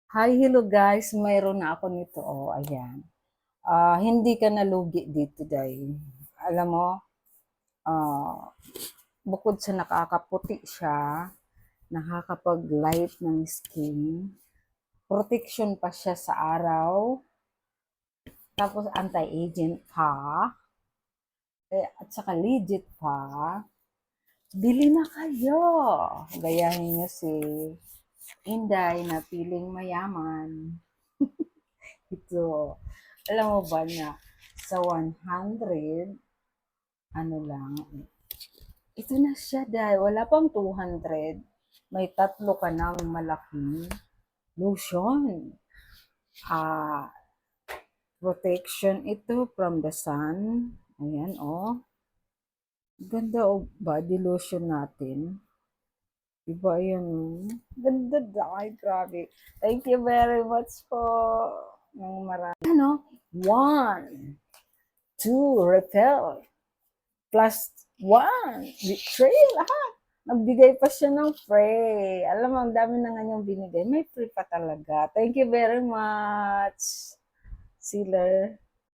Hi, hello guys. Mayroon na ako nito. Oh, ayan. Hindi ka nalugi dito, day. Alam mo, ah, bukod sa nakakaputi siya, nakakapag-light ng skin, protection pa siya sa araw, tapos anti-aging pa, at saka legit pa. Bili na kayo! Gayahin niyo si Inday na piling mayaman. Ito. Alam mo ba na sa 100, ano lang, ito na siya dahil wala pang 200. May tatlo ka ng malaking lotion. Ah, protection ito from the sun. Ayan, oh. Ganda o body lotion natin. Diba yan, oh. Ganda dahil, grabe. Thank you very much po. Ng marami. Ano? One, two, repel. Plus one, three, lahat. Nagbigay pa siya ng free. Alam mo, ang dami na nga niyang binigay. May free pa talaga. Thank you very much, Sealer.